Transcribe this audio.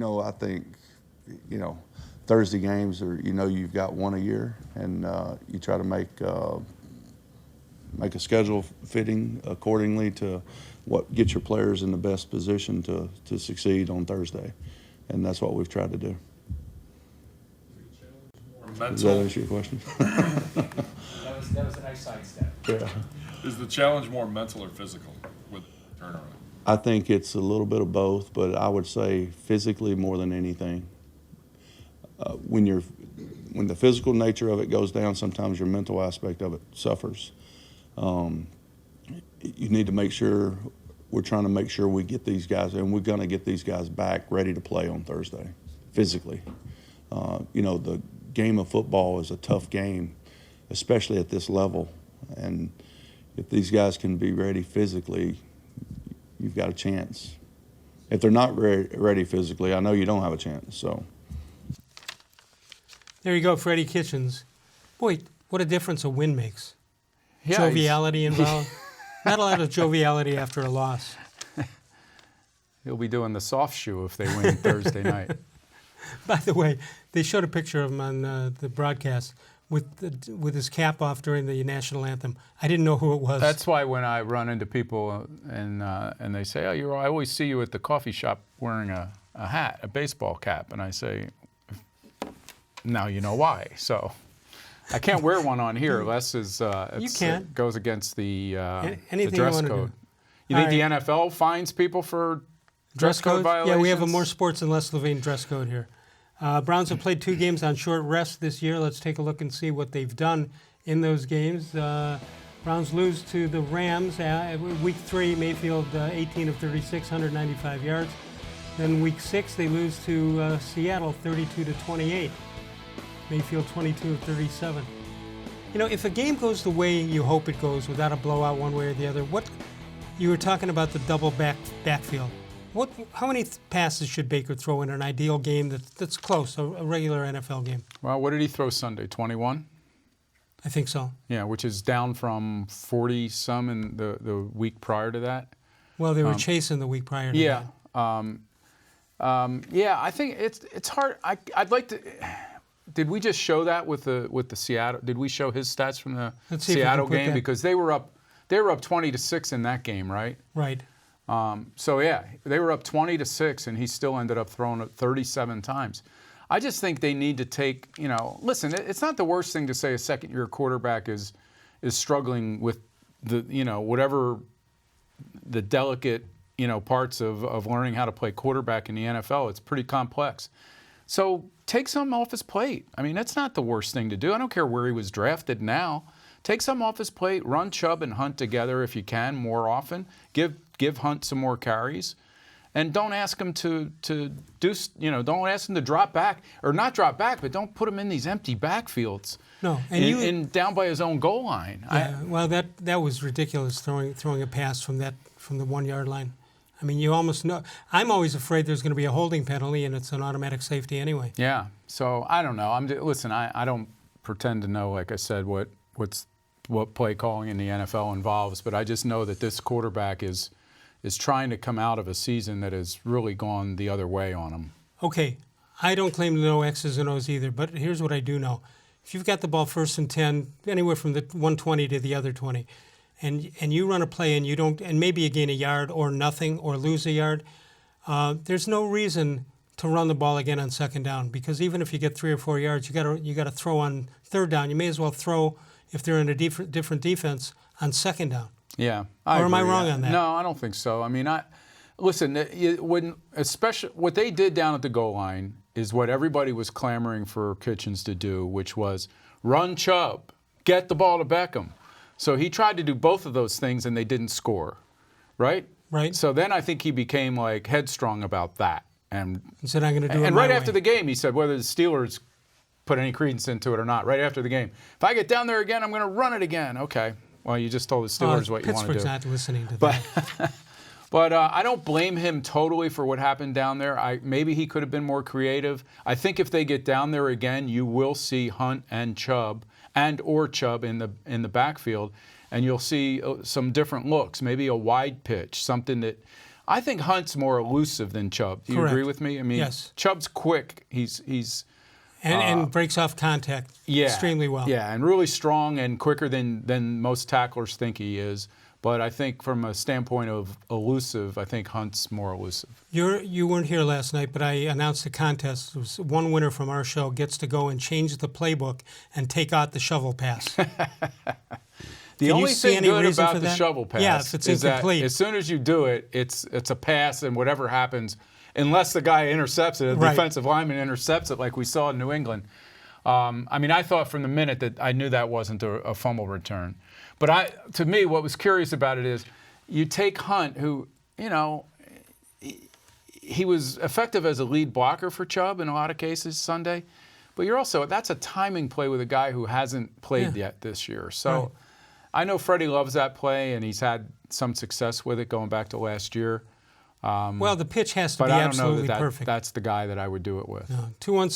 I think, Thursday games are, you've got one a year, and you try to make a schedule fitting accordingly to what gets your players in the best position to succeed on Thursday, and that's what we've tried to do. Does that answer your question? That was a nice sidestep. Yeah. Is the challenge more mental or physical with turnaround? I think it's a little bit of both, but I would say physically more than anything. When the physical nature of it goes down, sometimes your mental aspect of it suffers. You need to make sure, we're trying to make sure we get these guys, and we're going to get these guys back ready to play on Thursday, physically. The game of football is a tough game, especially at this level. And if these guys can be ready physically, you've got a chance. If they're not ready physically, I know you don't have a chance. So there you go, Freddie Kitchens. Boy, what a difference a win makes. Yeah, Joviality involved. Not a lot of joviality after a loss. He'll be doing the soft shoe if they win Thursday night. By the way, they showed a picture of him on the broadcast with his cap off during the national anthem. I didn't know who it was. That's why when I run into people and they say, "Oh, I always see you at the coffee shop wearing a hat, a baseball cap," and I say, "Now you know why." So I can't wear one on here unless it goes against the dress code. You think the NFL fines people for dress code violations? Yeah, we have a more sports-and-les-levine dress code here. Browns have played 2 games on short rest this year. Let's take a look and see what they've done in those games. Browns lose to the Rams. Week 3, Mayfield 18 of 36, 195 yards. Then week 6, they lose to Seattle 32-28. Mayfield 22 of 37. If a game goes the way you hope it goes without a blowout one way or the other, you were talking about the double backfield. How many passes should Baker throw in an ideal game that's close, a regular NFL game? Well, what did he throw Sunday? 21? I think so. Yeah, which is down from 40-some in the week prior to that. Well, they were chasing the week prior to that. Yeah, I think it's hard. I'd like to. Did we just show that with the Seattle? Did we show his stats from the Seattle game? Because they were up 20-6 in that game, right? Right. So yeah, they were up 20-6, and he still ended up throwing it 37 times. I just think they need to take. Listen, it's not the worst thing to say a second-year quarterback is struggling with the whatever the delicate parts of learning how to play quarterback in the NFL. It's pretty complex. So take something off his plate. I mean, that's not the worst thing to do. I don't care where he was drafted now. Take something off his plate. Run Chubb and Hunt together if you can more often. Give Hunt some more carries. And don't ask him to do, don't ask him to drop back, or not drop back, but don't put him in these empty backfields. No, and down by his own goal line. Yeah, that was ridiculous, throwing a pass from the 1 yard line. I mean, you almost know. I'm always afraid there's going to be a holding penalty, and it's an automatic safety anyway. Yeah. So I don't know. Listen. I don't pretend to know, like I said, what play calling in the NFL involves, but I just know that this quarterback is trying to come out of a season that has really gone the other way on him. Okay, I don't claim to know X's and O's either, but here's what I do know. If you've got the ball 1st and 10, anywhere from the 120 to the other 20, and you run a play and you don't, and maybe you gain a yard or nothing or lose a yard, there's no reason to run the ball again on 2nd down, because even if you get 3 or 4 yards, you got to throw on 3rd down. You may as well throw, if they're in a different defense, on 2nd down. Yeah, or am I wrong on that? No, I don't think so. I mean, listen. Especially what they did down at the goal line is what everybody was clamoring for Kitchens to do, which was run Chubb, get the ball to Beckham. So he tried to do both of those things, and they didn't score, right? Right. So then I think he became like headstrong about that, and he said, "I'm going to do it." And right after the game, he said, whether the Steelers put any credence into it or not, right after the game, if I get down there again, I'm going to run it again. Okay. Well, you just told the Steelers what you want to do. Pittsburgh's not listening to that. But I don't blame him totally for what happened down there. Maybe he could have been more creative. I think if they get down there again, you will see Hunt and Chubb or Chubb in the backfield, and you'll see some different looks. Maybe a wide pitch, something that I think Hunt's more elusive than Chubb. Do you Correct. agree with me? I mean, Yes. Chubb's quick. He's And breaks off contact extremely well. Yeah, and really strong and quicker than most tacklers think he is. But I think from a standpoint of elusive, I think Hunt's more elusive. You weren't here last night, but I announced a contest. It was one winner from our show gets to go and change the playbook and take out the shovel pass. The Can only you see thing any good reason about for the that? shovel pass Yeah, if it's is that incomplete. as soon as you do it, it's a pass, and whatever happens, unless the guy intercepts it, a Right. defensive lineman intercepts it like we saw in New England. I mean, I thought from the minute that I knew that wasn't a fumble return. But to me, what was curious about it is you take Hunt, who, you know, he was effective as a lead blocker for Chubb in a lot of cases Sunday. But that's a timing play with a guy who hasn't played yet this year. So Right. I know Freddie loves that play, and he's had some success with it going back to last year. Well, the pitch has to But be I don't know absolutely that perfect. that's the guy that I would do it with. 216